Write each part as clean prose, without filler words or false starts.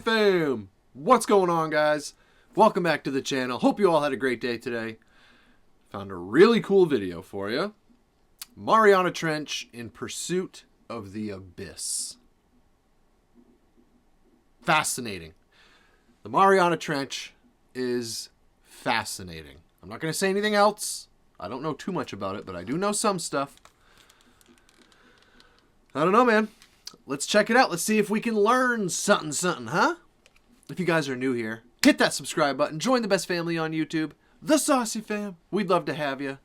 fam! What's going on, guys? Welcome back to the channel. Hope you all had a great day today. Found a really cool video for you. Mariana Trench in pursuit of the abyss. Fascinating. The Mariana Trench is fascinating. I'm not going to say anything else. I don't know too much about it, but I do know some stuff. I don't know, man. Let's check it out. Let's see if we can learn something, huh? If you guys are new here, hit that subscribe button. Join the best family on YouTube, the Saucey fam. We'd love to have you.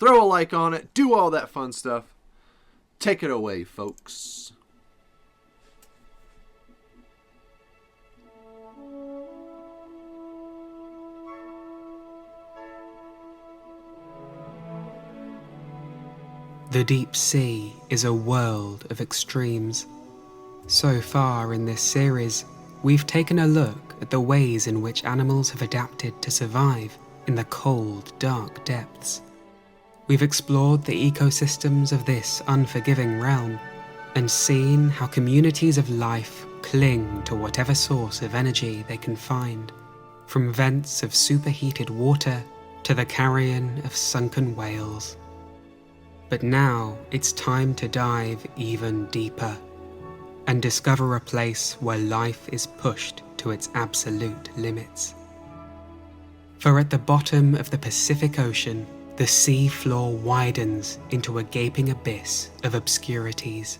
Throw a like on it. Do all that fun stuff. Take it away, folks. The deep sea is a world of extremes. So far in this series, we've taken a look at the ways in which animals have adapted to survive in the cold, dark depths. We've explored the ecosystems of this unforgiving realm and seen how communities of life cling to whatever source of energy they can find, from vents of superheated water to the carrion of sunken whales. But now it's time to dive even deeper and discover a place where life is pushed to its absolute limits. For at the bottom of the Pacific Ocean, the sea floor widens into a gaping abyss of obscurities.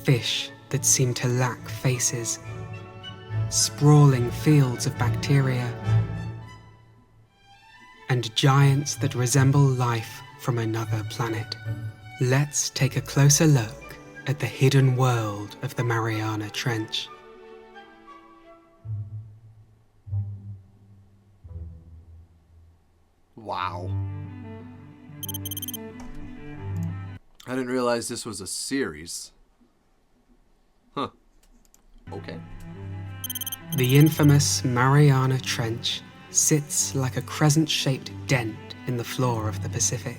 Fish that seem to lack faces, sprawling fields of bacteria, and giants that resemble life from another planet. Let's take a closer look at the hidden world of the Mariana Trench. Wow. I didn't realize this was a series. Huh. Okay. The infamous Mariana Trench sits like a crescent-shaped dent in the floor of the Pacific.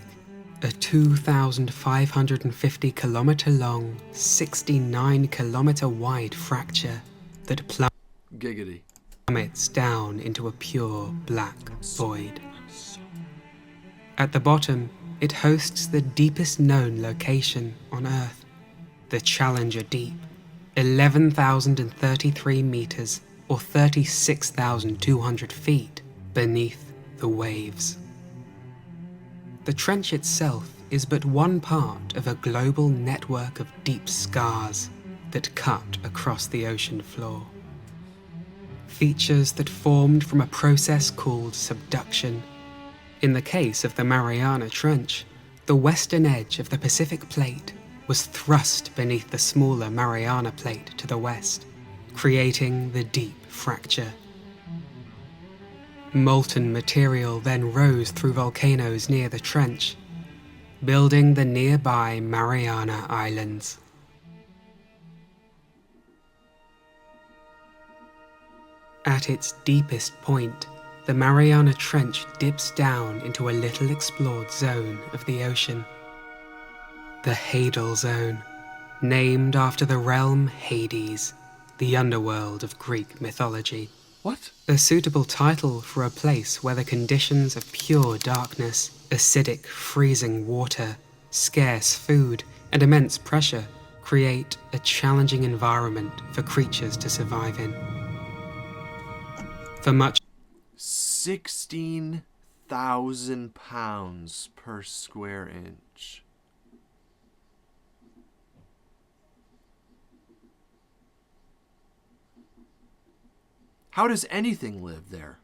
A 2,550 kilometer long, 69 kilometer wide fracture that plummets down into a pure black void. At the bottom, it hosts the deepest known location on Earth, the Challenger Deep, 11,033 meters or 36,200 feet beneath the waves. The trench itself is but one part of a global network of deep scars that cut across the ocean floor. Features that formed from a process called subduction. In the case of the Mariana Trench, the western edge of the Pacific Plate was thrust beneath the smaller Mariana Plate to the west, creating the deep fracture. Molten material then rose through volcanoes near the trench, building the nearby Mariana Islands. At its deepest point, the Mariana Trench dips down into a little explored zone of the ocean. The Hadel Zone, named after the realm Hades, the underworld of Greek mythology. What? A suitable title for a place where the conditions of pure darkness, acidic, freezing water, scarce food, and immense pressure create a challenging environment for creatures to survive in. For much 16,000 pounds per square inch. How does anything live there?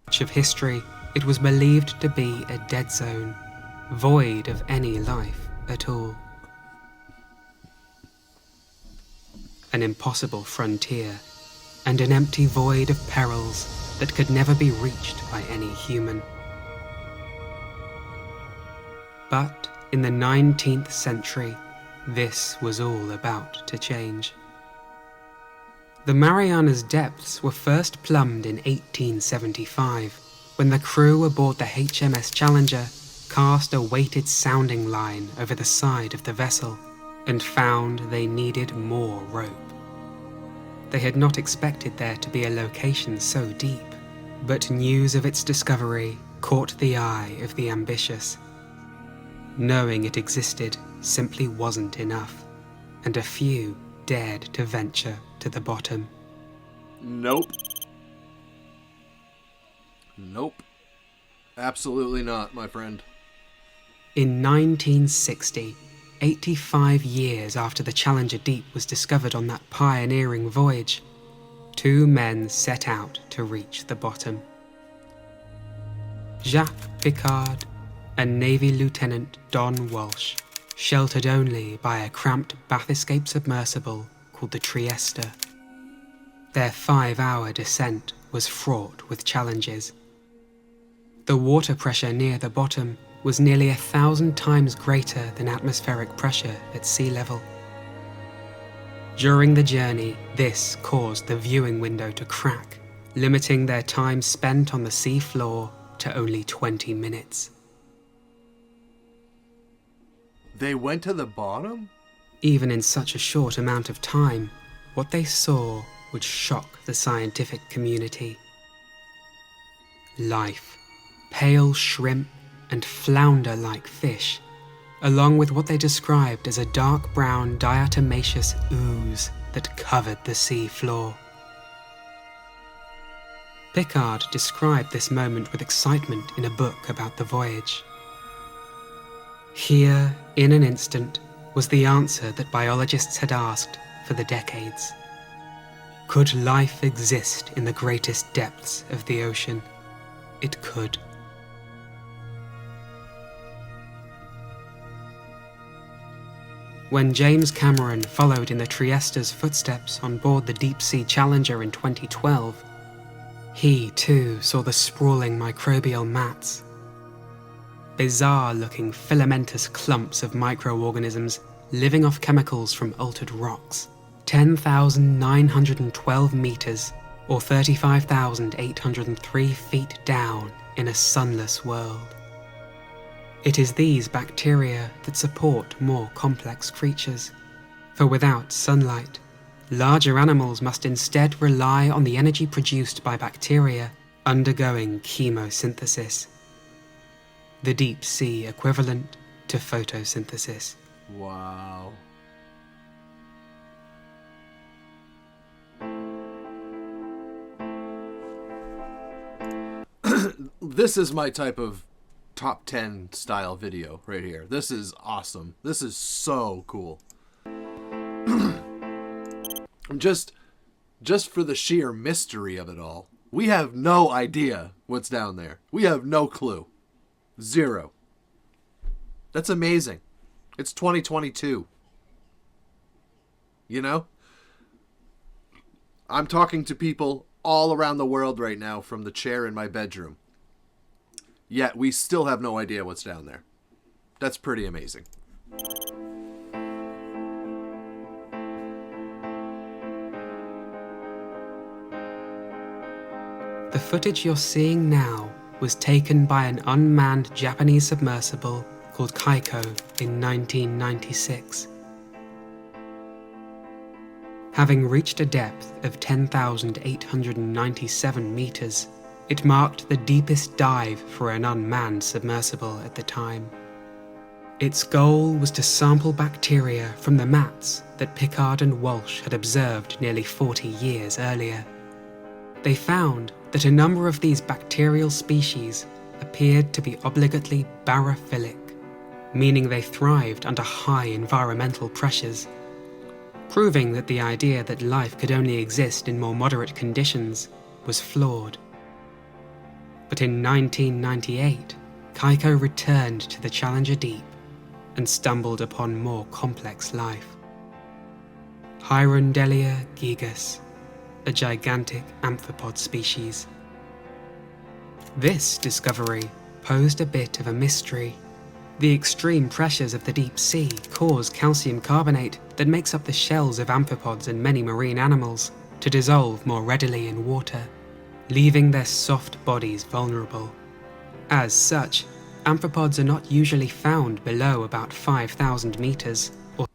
Much of history, it was believed to be a dead zone, void of any life at all. An impossible frontier, and an empty void of perils that could never be reached by any human. But in the 19th century, this was all about to change. The Mariana's depths were first plumbed in 1875, when the crew aboard the HMS Challenger cast a weighted sounding line over the side of the vessel and found they needed more rope. They had not expected there to be a location so deep, but news of its discovery caught the eye of the ambitious. Knowing it existed simply wasn't enough, and a few dared to venture to the bottom. Nope. Nope. Absolutely not, my friend. In 1960, 85 years after the Challenger Deep was discovered on that pioneering voyage, 2 men set out to reach the bottom. Jacques Piccard and Navy Lieutenant Don Walsh, sheltered only by a cramped bath-escape submersible called the Trieste. Their 5-hour descent was fraught with challenges. The water pressure near the bottom was nearly 1,000 times greater than atmospheric pressure at sea level. During the journey, this caused the viewing window to crack, limiting their time spent on the sea floor to only 20 minutes. They went to the bottom? Even in such a short amount of time, what they saw would shock the scientific community. Life, pale shrimp and flounder-like fish, along with what they described as a dark brown diatomaceous ooze that covered the sea floor. Piccard described this moment with excitement in a book about the voyage. Here, in an instant, was the answer that biologists had asked for the decades. Could life exist in the greatest depths of the ocean? It could. When James Cameron followed in the Trieste's footsteps on board the Deep-Sea Challenger in 2012, he too saw the sprawling microbial mats. Bizarre-looking filamentous clumps of microorganisms living off chemicals from altered rocks, 10,912 meters, or 35,803 feet down in a sunless world. It is these bacteria that support more complex creatures, for without sunlight, larger animals must instead rely on the energy produced by bacteria undergoing chemosynthesis, the deep sea equivalent to photosynthesis. Wow. This is my type of top 10 style video right here. This is awesome. This is so cool. just for the sheer mystery of it all. We have no idea what's down there. We have no clue. Zero. That's amazing. It's 2022. You know? I'm talking to people all around the world right now from the chair in my bedroom. Yet we still have no idea what's down there. That's pretty amazing. The footage you're seeing now was taken by an unmanned Japanese submersible called Kaiko in 1996. Having reached a depth of 10,897 meters, it marked the deepest dive for an unmanned submersible at the time. Its goal was to sample bacteria from the mats that Piccard and Walsh had observed nearly 40 years earlier. They found that a number of these bacterial species appeared to be obligately barophilic, meaning they thrived under high environmental pressures, proving that the idea that life could only exist in more moderate conditions was flawed. But in 1998, Kaiko returned to the Challenger Deep and stumbled upon more complex life. Hierondelia gigas, a gigantic amphipod species. This discovery posed a bit of a mystery. The extreme pressures of the deep sea cause calcium carbonate that makes up the shells of amphipods and many marine animals to dissolve more readily in water, leaving their soft bodies vulnerable. As such, amphipods are not usually found below about 5,000 meters, or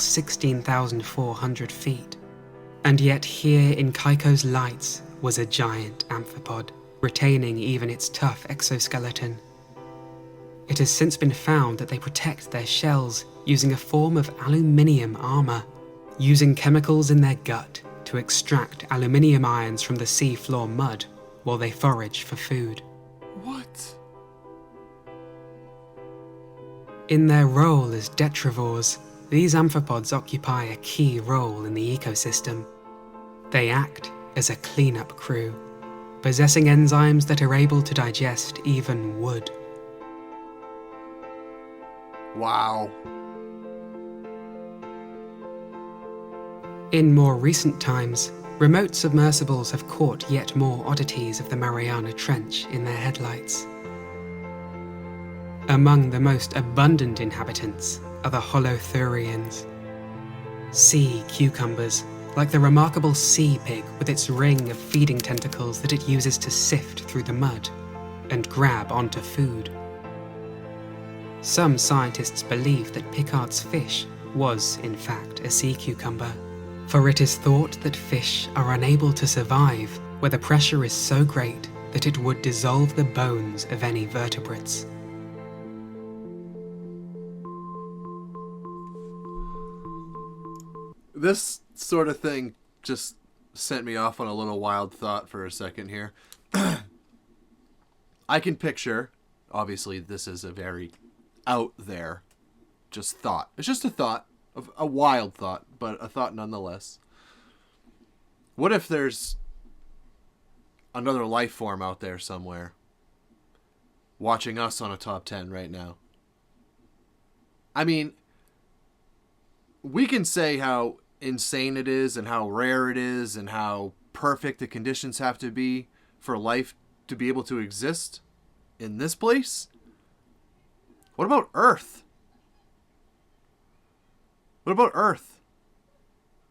max 16,400 feet. And yet here in Kaiko's lights was a giant amphipod, retaining even its tough exoskeleton. It has since been found that they protect their shells using a form of aluminium armor, using chemicals in their gut to extract aluminium ions from the seafloor mud while they forage for food. What? In their role as detrivores, these amphipods occupy a key role in the ecosystem. They act as a cleanup crew, possessing enzymes that are able to digest even wood. Wow. In more recent times, remote submersibles have caught yet more oddities of the Mariana Trench in their headlights. Among the most abundant inhabitants are the Holothurians, sea cucumbers, like the remarkable sea pig with its ring of feeding tentacles that it uses to sift through the mud and grab onto food. Some scientists believe that Picard's fish was, in fact, a sea cucumber, for it is thought that fish are unable to survive where the pressure is so great that it would dissolve the bones of any vertebrates. This sort of thing just sent me off on a little wild thought for a second here. I can picture, obviously this is a very out there just thought. It's just a thought, a wild thought, but a thought nonetheless. What if there's another life form out there somewhere watching us on a top 10 right now? I mean, we can say how insane it is and how rare it is and how perfect the conditions have to be for life to be able to exist in this place. What about Earth? What about Earth?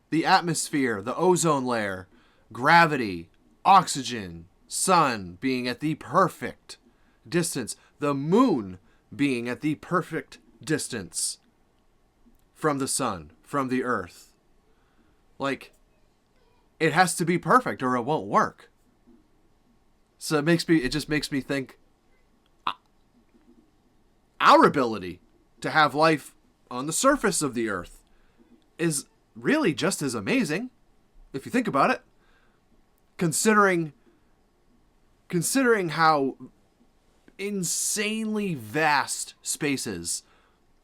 The atmosphere, the ozone layer, gravity, oxygen, sun being at the perfect distance, the moon being at the perfect distance from the sun, from the Earth. Like, it has to be perfect or it won't work. So it just makes me think our ability to have life on the surface of the Earth is really just as amazing, if you think about it. Considering how insanely vast space is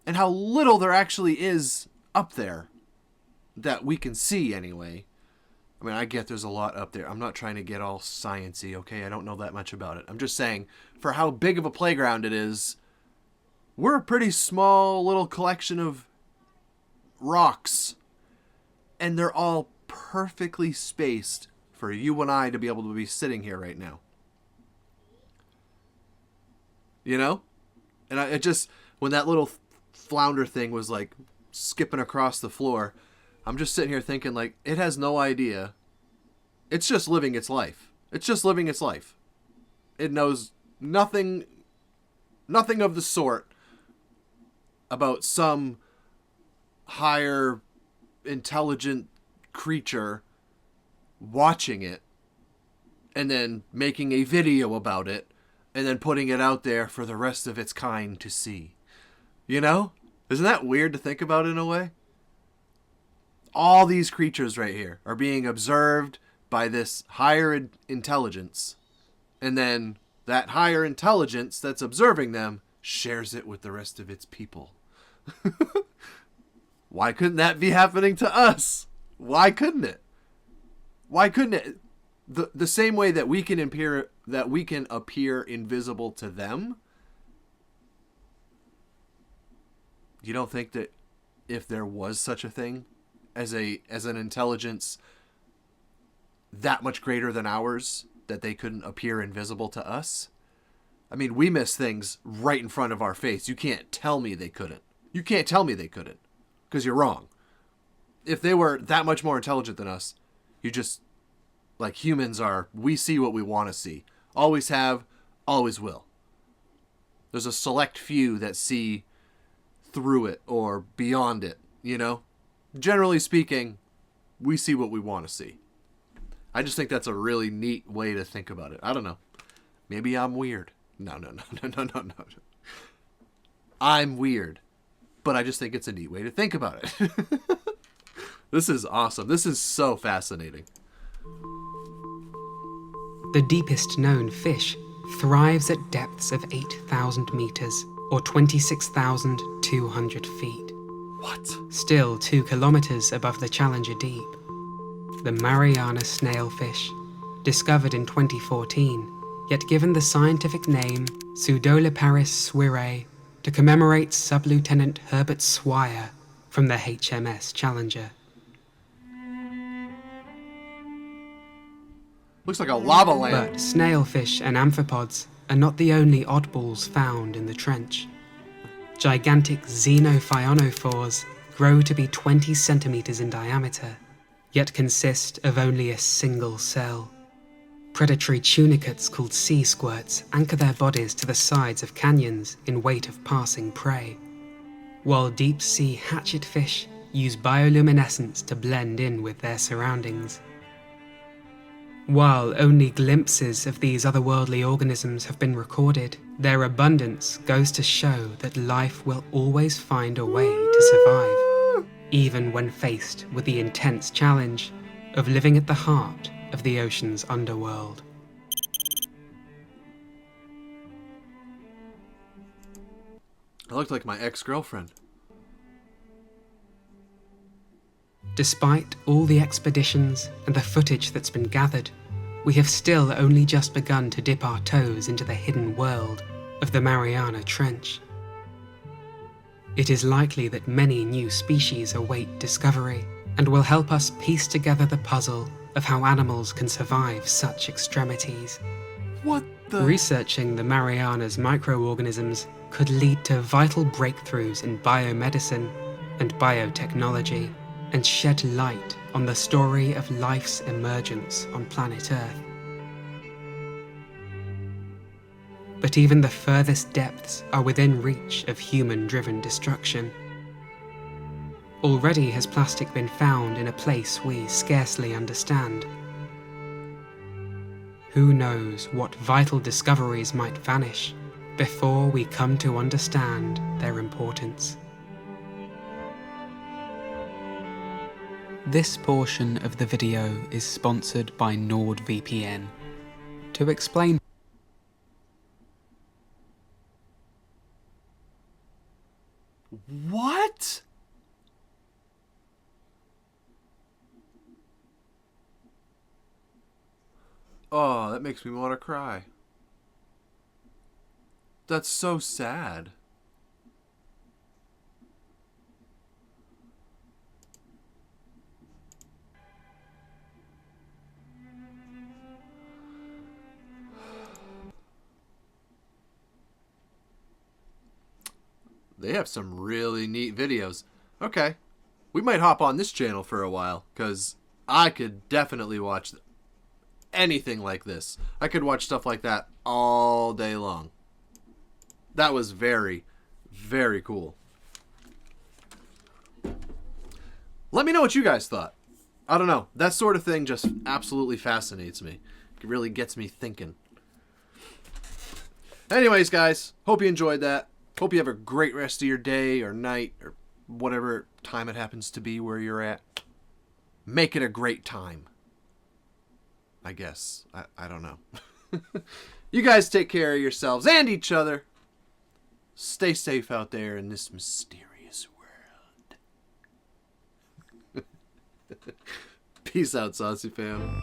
and how little there actually is up there that we can see anyway. I mean, I get there's a lot up there. I'm not trying to get all science-y, okay? I don't know that much about it. I'm just saying, for how big of a playground it is, we're a pretty small little collection of rocks. And they're all perfectly spaced for you and I to be able to be sitting here right now. You know? And it just, when that little flounder thing was like skipping across the floor, I'm just sitting here thinking, like, it has no idea. It's just living its life. It's just living its life. It knows nothing of the sort about some higher intelligent creature watching it and then making a video about it and then putting it out there for the rest of its kind to see. You know? Isn't that weird to think about in a way? All these creatures right here are being observed by this higher intelligence. And then that higher intelligence that's observing them shares it with the rest of its people. Why couldn't that be happening to us? Why couldn't it? Why couldn't it? The same way that we can appear invisible to them. You don't think that if there was such a thing as an intelligence that much greater than ours, that they couldn't appear invisible to us? I mean, we miss things right in front of our face. You can't tell me they couldn't. You can't tell me they couldn't, because you're wrong. If they were that much more intelligent than us, you just, like humans are, we see what we want to see. Always have, always will. There's a select few that see through it or beyond it, you know? generally speaking, we see what we want to see. I just think that's a really neat way to think about it. I don't know. Maybe I'm weird. No. I'm weird. But I just think it's a neat way to think about it. This is awesome. This is so fascinating. The deepest known fish thrives at depths of 8,000 meters, or 26,200 feet. What? Still 2 kilometers above the Challenger Deep. The Mariana Snailfish, discovered in 2014, yet given the scientific name Pseudoliparis swirae to commemorate Sub-Lieutenant Herbert Swire from the HMS Challenger. Looks like a lava lamp. But snailfish and amphipods are not the only oddballs found in the trench. Gigantic xenophyonophores grow to be 20 centimeters in diameter, yet consist of only a single cell. Predatory tunicates called sea squirts anchor their bodies to the sides of canyons in wait of passing prey, while deep-sea hatchetfish use bioluminescence to blend in with their surroundings. While only glimpses of these otherworldly organisms have been recorded, their abundance goes to show that life will always find a way to survive, even when faced with the intense challenge of living at the heart of the ocean's underworld. I looked like my ex-girlfriend. Despite all the expeditions and the footage that's been gathered, we have still only just begun to dip our toes into the hidden world of the Mariana Trench. It is likely that many new species await discovery and will help us piece together the puzzle of how animals can survive such extremities. What the? Researching the Mariana's microorganisms could lead to vital breakthroughs in biomedicine and biotechnology, and shed light on the story of life's emergence on planet Earth. But even the furthest depths are within reach of human-driven destruction. Already has plastic been found in a place we scarcely understand. Who knows what vital discoveries might vanish before we come to understand their importance. This portion of the video is sponsored by NordVPN. To explain... What? Oh, that makes me want to cry. That's so sad. They have some really neat videos. Okay, we might hop on this channel for a while, because I could definitely watch anything like this. I could watch stuff like that all day long. That was very, very cool. Let me know what you guys thought. I don't know. That sort of thing just absolutely fascinates me. It really gets me thinking. Anyways, guys, hope you enjoyed that. Hope you have a great rest of your day or night or whatever time it happens to be where you're at. Make it a great time. I guess. I don't know. You guys take care of yourselves and each other. Stay safe out there in this mysterious world. Peace out, Saucey fam.